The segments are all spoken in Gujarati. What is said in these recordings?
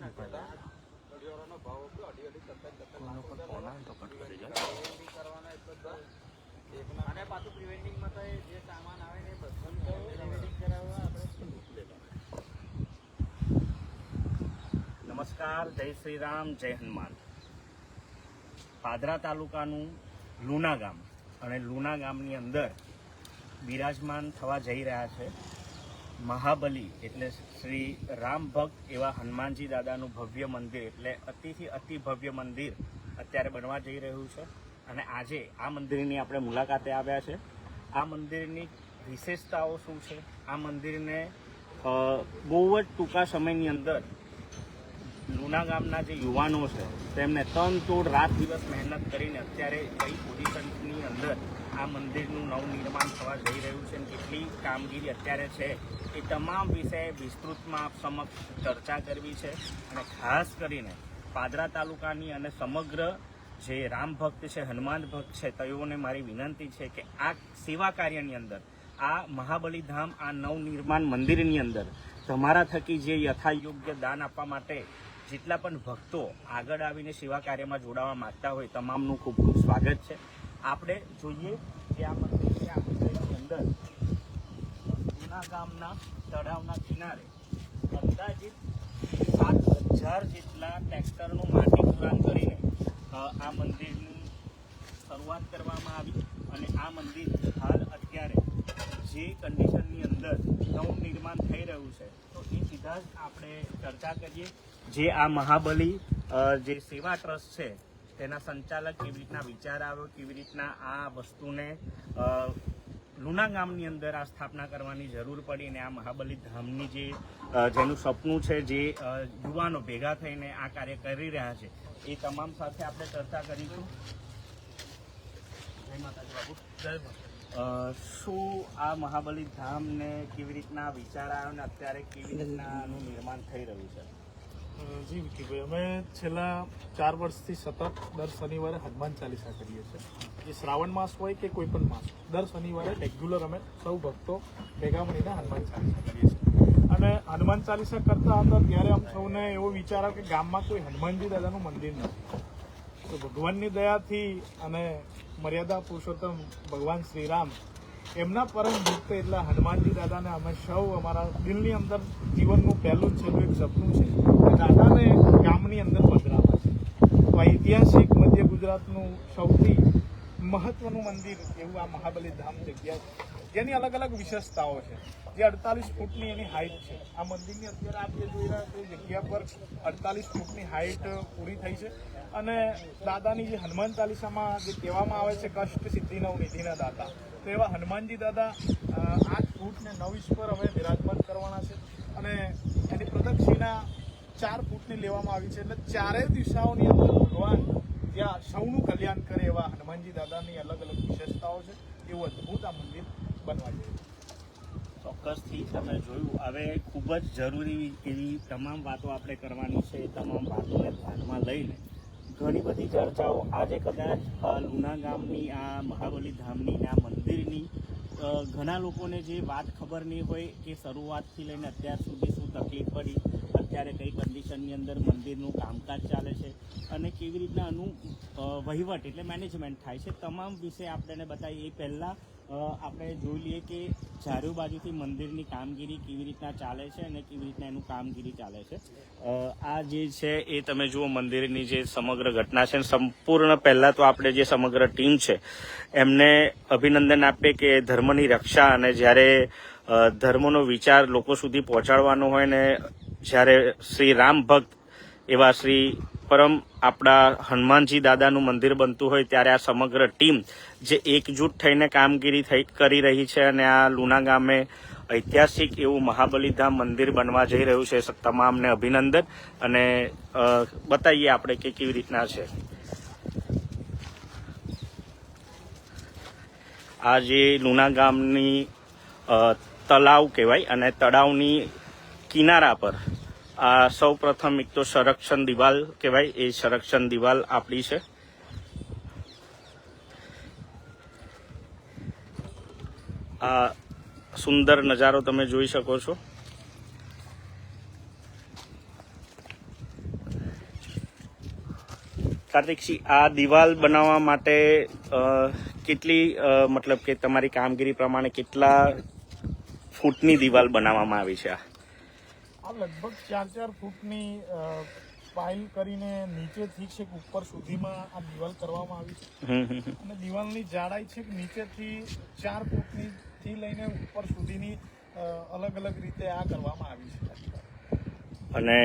નમસ્કાર, જય શ્રી રામ, જય હનુમાન. પાદરા તાલુકાનું લુના ગામ અને લુના ગામની અંદર બિરાજમાન થવા જઈ રહ્યા છે મહાબલી એટલે શ્રી રામ ભક્ત એવા હનુમાનજી દાદાનું ભવ્ય મંદિર, એટલે અતિથી અતિ ભવ્ય મંદિર અત્યારે બનવા જઈ રહ્યું છે. અને આજે આ મંદિરની આપણે મુલાકાતે આવ્યા છે. આ મંદિરની વિશેષતાઓ શું છે, આ મંદિરને બહુ જ ટૂંકા સમયની અંદર લુના ગામના જે યુવાનો છે તેમને તનતોડ રાત દિવસ મહેનત કરીને અત્યારે કઈ પોઝિશનની અંદર આ મંદિરનું નવનિર્માણ થવા જઈ રહ્યું છે અને કેટલી કામગીરી અત્યારે છે એ તમામ વિશે વિસ્તૃતમાં આપ સમક્ષ ચર્ચા કરવી છે. અને ખાસ કરીને પાદરા તાલુકાની અને સમગ્ર જે રામ ભક્ત છે, હનુમાન ભક્ત છે, તેઓને મારી વિનંતી છે કે આ સેવા કાર્યની અંદર, આ મહાબલી ધામ, આ નવનિર્માણ મંદિરની અંદર તમારા થકી જે યથાયોગ્ય દાન આપવા માટે જેટલા પણ ભક્તો આગળ આવીને સેવા કાર્યમાં જોડાવા માંગતા હોય તમામનું ખૂબ ખૂબ સ્વાગત છે. આપણે જોઈએ કે આ મંદિરની અંદર લુના ગામના તળાવના કિનારે અંદાજિત 7,000 જેટલા ટ્રેક્ટરનું માટી પુરાણ કરીને આ મંદિરની શરૂઆત કરવામાં આવી. અને આ મંદિર હાલ અત્યારે જે કન્ડિશનની અંદર નવનિર્માણ થઈ રહ્યું છે તો એ સીધા જ આપણે ચર્ચા કરીએ. જે આ મહાબલી જે સેવા ટ્રસ્ટ છે તેના સંચાલક કેવી રીતના વિચાર આવ્યો, કેવી રીતના આ વસ્તુને લુના ગામની અંદર આ સ્થાપના કરવાની જરૂર પડી, અને આ મહાબલી ધામની જે જેનું સપનું છે, જે યુવાનો ભેગા થઈને આ કાર્ય કરી રહ્યા છે, એ તમામ સાથે આપણે ચર્ચા કરીશું. જય માતાજી બાબુ. જય માતા. શું આ મહાબલી ધામને કેવી રીતના વિચાર આવ્યો અને અત્યારે કેવી રીતના આનું નિર્માણ થઈ રહ્યું છે? જી વિકીભાઈ, અમે છેલ્લા 4 વર્ષથી સતત દર શનિવારે હનુમાન ચાલીસા કરીએ છીએ. જે શ્રાવણ માસ હોય કે કોઈ પણ માસ, દર શનિવારે રેગ્યુલર અમે સૌ ભક્તો ભેગા મળીને હનુમાન ચાલીસા કરીએ છીએ. અને હનુમાન ચાલીસા કરતા હતા ત્યારે આમ સૌને એવો વિચાર આવ્યો કે ગામમાં કોઈ હનુમાનજી દાદાનું મંદિર નથી. તો ભગવાનની દયાથી અને મર્યાદા પુરુષોત્તમ ભગવાન શ્રીરામ એમના પરમ ભક્ત એટલા હનુમાનજી દાદાને અમે સૌ અમારા દિલની અંદર જીવનનું પહેલું છેલ્લું એક સપનું છે કે દાદાને ગામની અંદર પધરાવે છે. તો આ ઐતિહાસિક મધ્ય ગુજરાતનું સૌથી મહત્વનું મંદિર એવું આ મહાબલી ધામ જગ્યા છે, જેની અલગ અલગ વિશેષતાઓ છે. જે 48 ફૂટની એની હાઇટ છે. આ મંદિરની અત્યારે આપ જે જોઈ રહ્યા છો એ જગ્યા પર 48 ફૂટની હાઇટ પૂરી થઈ છે. અને દાદાની જે હનુમાન ચાલીસામાં જે કહેવામાં આવે છે કષ્ટ સિદ્ધિ નવ નિધિના દાતા, તો એવા હનુમાનજી દાદા 8 ફૂટ ને 9 ઇંચ પર હવે બિરાજમાન કરવાના છે. અને એની પ્રદક્ષિણા 4 ફૂટની લેવામાં આવી છે. એટલે ચારેય દિશાઓની અંદર ભગવાન જ્યાં સૌનું કલ્યાણ કરે એવા હનુમાનજી દાદાની અલગ અલગ વિશેષતાઓ છે. એવું અદભુત આ મંદિર બનવા જઈ રહ્યું છે. ચોક્કસથી તમે જોયું. હવે ખૂબ જ જરૂરી એવી તમામ વાતો આપણે કરવાની છે. એ તમામ વાતોને ધ્યાનમાં લઈને ઘણી બધી ચર્ચાઓ આજે કદાચ લુના ગામની આ મહાબલી ધામની આ મંદિરની ઘણા લોકોને જે વાત ખબર નહીં હોય કે શરૂઆતથી લઈને અત્યાર સુધી શું તકલીફ પડી, અત્યારે કઈ કન્ડિશનની અંદર મંદિરનું કામકાજ ચાલે છે અને કેવી રીતના આનું વહીવટ એટલે મેનેજમેન્ટ થાય છે, તમામ વિશે આપણે બતાવીએ. એ પહેલાં આપણે જોઈ લઈએ કે ચારે બાજુથી મંદિરની કામગીરી કેવી રીતના ચાલે છે અને કેવી રીતના એનું કામગીરી ચાલે છે. આ જે છે એ તમે જુઓ મંદિરની જે સમગ્ર ઘટના છે. સંપૂર્ણ પહેલાં તો આપણે જે સમગ્ર ટીમ છે એમને અભિનંદન આપીએ કે ધર્મની રક્ષા અને જ્યારે ધર્મનો વિચાર લોકો સુધી પહોંચાડવાનો હોય ને જ્યારે શ્રી રામ ભક્ત એવા શ્રી પરમ આપણા હનુમાનજી દાદાનું મંદિર બનતું હોય ત્યારે આ સમગ્ર ટીમ જે એકજૂટ થઈને કામગીરી કરી રહી છે. અને આ લુના ગામે ઐતિહાસિક એવું મહાબલી ધામ મંદિર બનવા જઈ રહ્યું છે. તમામને અભિનંદન. અને બતાવીએ આપણે કે કેવી રીતના છે. આ જે લુના ગામની તળાવ કહેવાય અને તળાવની કિનારા પર આ સૌ પ્રથમ એક તો સંરક્ષણ દિવાલ કહેવાય, એ સંરક્ષણ દિવાલ આપણી છે. આ સુંદર નજારો તમે જોઈ શકો છો. કાર્તિકસિંહ, આ દિવાલ બનાવવા માટે કેટલી મતલબ કે તમારી કામગીરી પ્રમાણે કેટલા ફૂટની દિવાલ બનાવવામાં આવી છે? આ લગભગ 4 ફૂટની પાઇલ કરીને નીચેથી છેક ઉપર સુધીમાં આ દિવાલ કરવામાં આવી છે. અને દિવાલની જાડાઈ છે નીચેથી 4 ફૂટની થી લઈને ઉપર સુધીની અલગ અલગ રીતે આ કરવામાં આવી છે. અને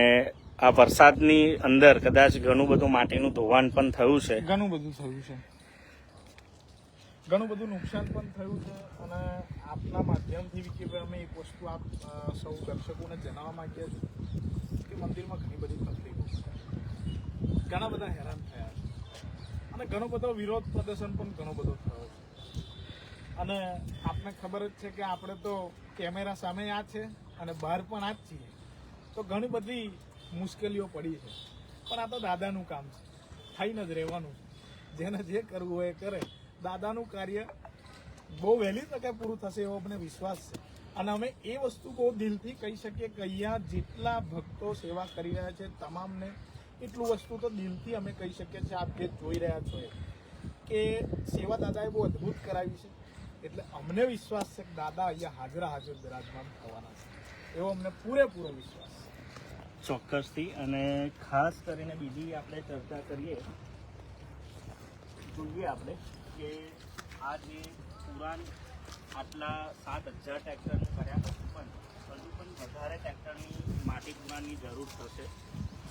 આ વરસાદની અંદર કદાચ ઘણું બધું માટીનું ધોવાણ પણ થયું છે. ઘણું બધું થયું છે, ઘણું બધું નુકસાન પણ થયું છે. અને આપના માધ્યમથી વિકીભાઈ અમે એક વસ્તુ આપ સૌ દર્શકોને જણાવવા માંગીએ છીએ કે મંદિરમાં ઘણી બધી તકલીફો છે, ઘણા બધા હેરાન થયા છે અને ઘણો બધો વિરોધ પ્રદર્શન પણ ઘણો બધો થયો છે. અને આપને ખબર જ છે કે આપણે તો કેમેરા સામે આ છે અને બહાર પણ આ જ છીએ, તો ઘણી બધી મુશ્કેલીઓ પડી છે. પણ આ તો દાદાનું કામ છે, થઈને જ રહેવાનું છે. જેને જે કરવું હોય એ કરે. દાદાનું કાર્ય બહુ વહેલી તકે પૂરું થશે એવો અમને વિશ્વાસ છે. અને અમે એ વસ્તુ બહુ દિલથી કહી શકીએ કે અહીંયા જેટલા ભક્તો સેવા કરી રહ્યા છે તમામને એટલું વસ્તુ તો દિલથી અમે કહી શકીએ છીએ. આપ જે જોઈ રહ્યા છો કે સેવા દાદાએ બહુ અદ્ભુત કરાવી છે. એટલે અમને વિશ્વાસ છે કે દાદા અહીંયા હાજર બિરાજમાન થવાના છે એવો અમને પૂરેપૂરો વિશ્વાસ છે. ચોક્કસથી. અને ખાસ કરીને બીજી આપણે ચર્ચા કરીએ, જોઈએ આપણે કે આ જે પુરાણ આટલા 7,000 ટ્રેક્ટરનું કર્યા પછી પણ હજુ પણ વધારે ટ્રેક્ટરની માટી પુરાણની જરૂર થશે.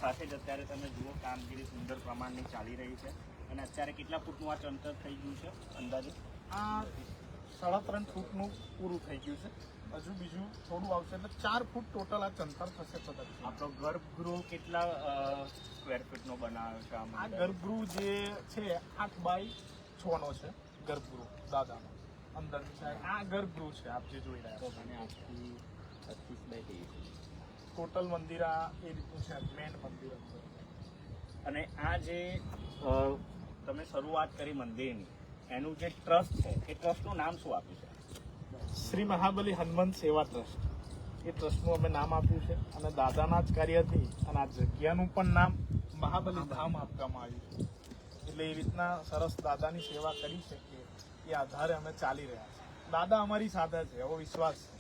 સાથે જ અત્યારે તમે જુઓ કામગીરી સુંદર પ્રમાણની ચાલી રહી છે. અને અત્યારે કેટલા ફૂટનું આ ચણતર થઈ ગયું છે અંદાજે? આ 3.5 ફૂટનું પૂરું થઈ ગયું છે. હજુ બીજું થોડું આવશે એટલે 4 ફૂટ ટોટલ આ ચણતર થશે. આપણો ગર્ભગૃહ કેટલા સ્ક્વેર ફીટનો બનાવ્યો છે? આ ગર્ભગૃહ જે છે 8 બાય 6 નો છે ગર્ભગૃહ દાદાનો. અંદર આ ગર્ભગૃહ છે આપ જે જોઈ રહ્યા છો. અને આખી 25 બાય 30 ટોટલ મંદિર આ એ રીતનું છે, મેન મંદિર. અને આ જે તમે શરૂઆત કરી મંદિરની, એનું જે ટ્રસ્ટ છે એ ટ્રસ્ટનું નામ શું આપ્યું છે? શ્રી મહાબલી હનુમંત સેવા ટ્રસ્ટ. એ ટ્રસ્ટનું અમે નામ આપ્યું છે. અને દાદાના જ કાર્યથી અને આ જગ્યાનું પણ નામ મહાબલી ધામ આપવામાં આવ્યું છે. એટલે એ રીતના સરસ દાદાની સેવા કરી શકીએ એ આધારે અમે ચાલી રહ્યા છીએ. દાદા અમારી સાથે છે એવો વિશ્વાસ છે.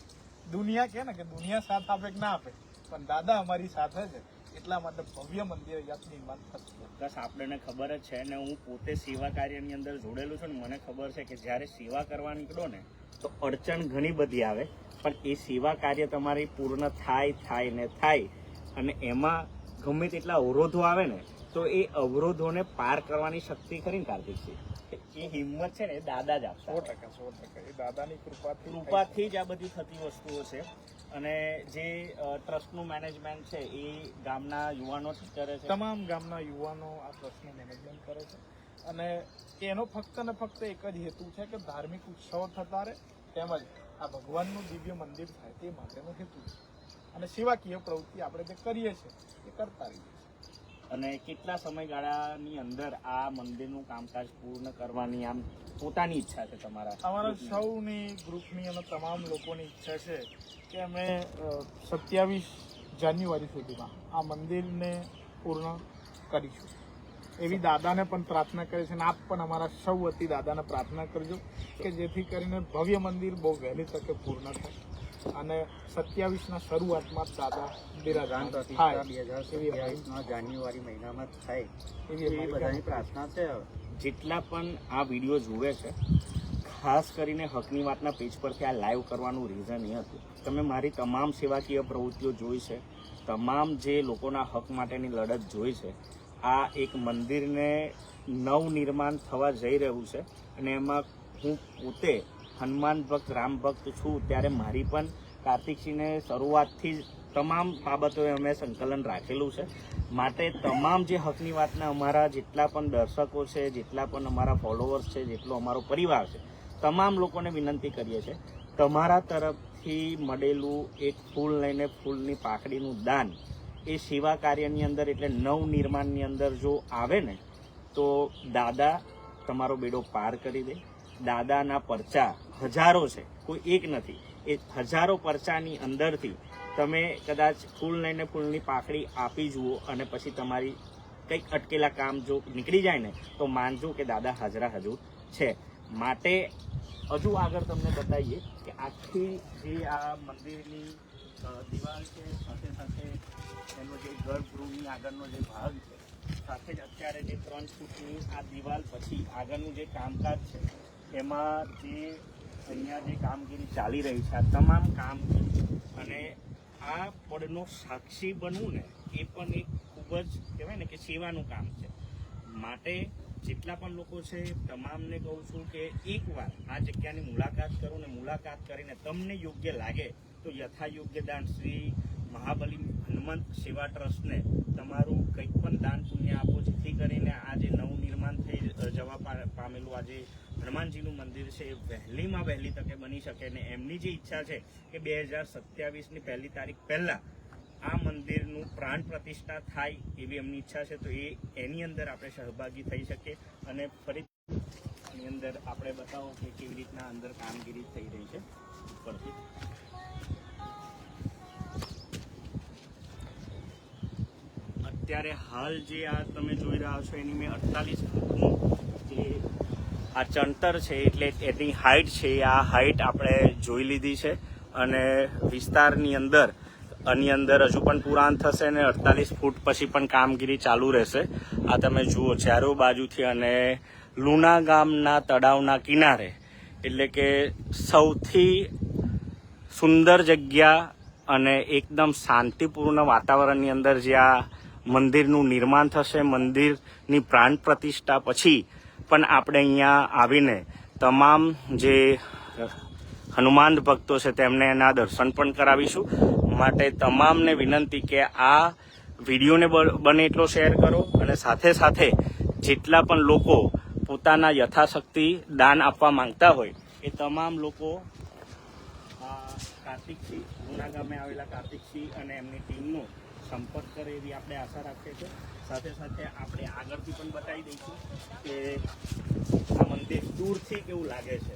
દુનિયા કે ને કે દુનિયા સાથ આપે કે ના આપે, પણ દાદા અમારી સાથે છે. એટલા માટે ભવ્ય મંદિર અહીંયા નિર્માણ થશે. બસ આપણને ખબર જ છે ને, હું પોતે સેવા કાર્યની અંદર જોડેલું છું ને મને ખબર છે કે જ્યારે સેવા કરવા નીકળો ને તો અડચણ ઘણી બધી આવે, પણ એ સેવા કાર્ય તમારી પૂર્ણ થાય. અને એમાં ગમે તેટલા અવરોધો આવે ને તો એ અવરોધોને પાર કરવાની શક્તિ ખરી ને કાર્તિકસિંહ, એ હિંમત છે ને એ દાદા જ આપશે. 100% એ દાદાની કૃપાથી જ આ બધી થતી વસ્તુઓ છે. અને જે ટ્રસ્ટનું મેનેજમેન્ટ છે એ ગામના યુવાનો જ કરે છે. તમામ ગામના યુવાનો આ ટ્રસ્ટનું મેનેજમેન્ટ કરે છે. અને એનો ફક્ત ને ફક્ત એક જ હેતુ છે કે ધાર્મિક ઉત્સવો થતા રહે, તેમજ આ ભગવાનનું દિવ્ય મંદિર થાય તે માટેનો હેતુ છે. અને સેવાકીય પ્રવૃત્તિ આપણે જે કરીએ છીએ એ કરતા રહીએ છીએ. અને કેટલા સમયગાળાની અંદર આ મંદિરનું કામકાજ પૂર્ણ કરવાની આમ પોતાની ઈચ્છા છે તમારા? અમારા સૌની ગ્રુપની અને તમામ લોકોની ઈચ્છા છે કે અમે 27 જાન્યુઆરી સુધીમાં આ મંદિરને પૂર્ણ કરીશું એવી દાદાને પણ પ્રાર્થના કરે છે. અને આપ પણ અમારા સૌ વતી દાદાને પ્રાર્થના કરજો કે જેથી કરીને ભવ્ય મંદિર બહુ વહેલી તકે પૂર્ણ થાય અને 27ના શરૂઆતમાં જ દાદા બિરાજમાન થાય 2027 જાન્યુઆરી મહિનામાં થાય એવી બધાની પ્રાર્થના છે. જેટલા પણ આ વિડીયો જુએ છે, ખાસ કરીને હકની વાતના પેજ પરથી આ લાઈવ કરવાનું રીઝન એ હતું, તમે મારી તમામ સેવાકીય પ્રવૃત્તિઓ જોઈ છે, તમામ જે લોકોના હક માટેની લડત જોઈ છે. આ એક મંદિરને નવનિર્માણ થવા જઈ રહ્યું છે અને એમાં હું પોતે હનુમાન ભક્ત રામ ભક્ત છું, ત્યારે મારી પણ કાર્તિકસિંહને શરૂઆતથી જ તમામ બાબતોએ અમે સંકલન રાખેલું છે. માટે તમામ જે હકની વાતના અમારા જેટલા પણ દર્શકો છે, જેટલા પણ અમારા ફોલોઅર્સ છે, જેટલો અમારો પરિવાર છે, તમામ લોકોને વિનંતી કરીએ છીએ, તમારા તરફથી મળેલું એક ફૂલ લઈને ફૂલની પાકડીનું દાન એ સેવા કાર્યની અંદર એટલે નવનિર્માણની અંદર જો આવે ને તો દાદા તમારો બેડો પાર કરી દે. દાદાના પરચા હજારો છે, કોઈ એક નથી. એ હજારો પરચાની અંદરથી તમે કદાચ ફૂલ લઈને ફૂલની પાકડી આપી જુઓ અને પછી તમારી કંઈક અટકેલા કામ જો નીકળી જાય ને તો માનજો કે દાદા હાજરા હજુર છે. માટે હજુ આગળ તમને બતાવીએ કે આખી જે આ મંદિરની દિવાલ છે, સાથે સાથે એનો જે ગર્ભગૃહની આગળનો જે ભાગ છે, સાથે જ અત્યારે જે 3 ફૂટની આ દિવાલ પછી આગળનું જે કામકાજ છે એમાં જે અહીંયા જે કામગીરી ચાલી રહી છે, આ તમામ કામગીરી અને આ પળનો સાક્ષી બનવું ને એ પણ એક ખૂબ જ કહેવાય ને કે સેવાનું કામ છે. માટે જેટલા પણ લોકો છે તમામને કહું છું કે એકવાર આ જગ્યાની મુલાકાત કરો ને મુલાકાત કરીને તમને યોગ્ય લાગે તો યથાયોગ્ય દાન શ્રી મહાબલી હનુમંત સેવા ટ્રસ્ટને તમારું કંઈક પણ દાન પુણ્ય આપો, જેથી કરીને આ જે નવું નિર્માણ થઈ જવા પામેલું આ જે હનુમાનજીનું મંદિર છે એ વહેલીમાં વહેલી તકે બની શકે. ને એમની જે ઈચ્છા છે કે 2027ની 1 તારીખ પહેલાં આ મંદિરનું પ્રાણ પ્રતિષ્ઠા થાય એવી એમની ઈચ્છા છે. તો એની અંદર આપણે સહભાગી થઈ શકીએ. અને ફરી એની અંદર આપણે બતાવો કે કેવી રીતના અંદર કામગીરી થઈ રહી છે ઉપરથી. અત્યારે હાલ જે આ તમે જોઈ રહ્યા છો એની મેં 48 ફૂટનું જે આ ચણતર છે એટલે એની હાઇટ છે, આ હાઇટ આપણે જોઈ લીધી છે. અને વિસ્તારની અંદર આની અંદર હજુ પણ પુરાણ થશે અને 48 ફૂટ પછી પણ કામગીરી ચાલુ રહેશે. આ તમે જુઓ ચારો બાજુથી અને લુણા ગામના તળાવના કિનારે, એટલે કે સૌથી સુંદર જગ્યા અને એકદમ શાંતિપૂર્ણ વાતાવરણની અંદર જે આ મંદિરનું નિર્માણ થશે, મંદિરની પ્રાણ પ્રતિષ્ઠા પછી પણ આપણે અહીંયા આવીને તમામ જે હનુમાન ભક્તો છે તેમને એના દર્શન પણ કરાવીશું. માટે તમામને વિનંતી કે આ વિડીયોને બને એટલો શેર કરો અને સાથે સાથે જેટલા પણ લોકો પોતાના યથાશક્તિ દાન આપવા માંગતા હોય એ તમામ લોકો કાર્તિકસિંહ ગુના ગામે આવેલા કાર્તિકસિંહ અને એમની ટીમનો સંપર્ક કરે એવી આપણે આશા રાખીએ છીએ. સાથે સાથે આપણે આગળથી પણ બતાવી દઈશું કે આ મંદિર દૂરથી કેવું લાગે છે.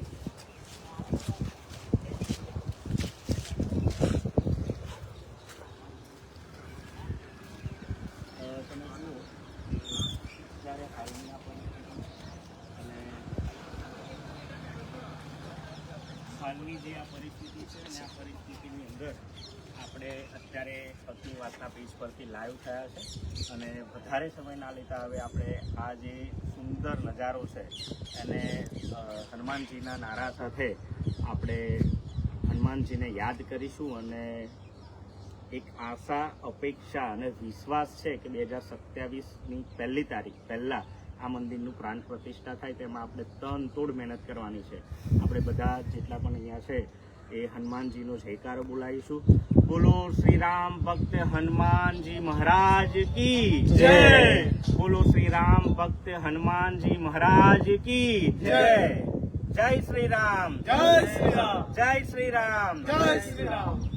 હાલની જે આ પરિસ્થિતિ છે અને આ પરિસ્થિતિની અંદર આપણે અત્યારે પત્ની વાર્તા પેજ પરથી લાઈવ થયા છે અને વધારે સમય ના લેતા હવે આપણે આ જે સુંદર નજારો છે એને હનુમાનજીના નારા સાથે આપણે હનુમાનજીને યાદ કરીશું. અને એક આશા, અપેક્ષા અને વિશ્વાસ છે કે 2027ની 1 તારીખ પહેલાં આ મંદિરનું પ્રાણ પ્રતિષ્ઠા થાય તેમાં આપણે તનતોડ મહેનત કરવાની છે. આપણે બધા જેટલા પણ અહીંયા છે એ હનુમાનજીનો જયકારો બોલાવીશું. બોલો શ્રી રામ ભક્ત હનુમાનજી મહારાજ કી જય. બોલો શ્રી રામ ભક્ત હનુમાનજી મહારાજ કી જય. જય શ્રી રામ, જય શ્રી રામ, જય શ્રી રામ, જય શ્રી રામ.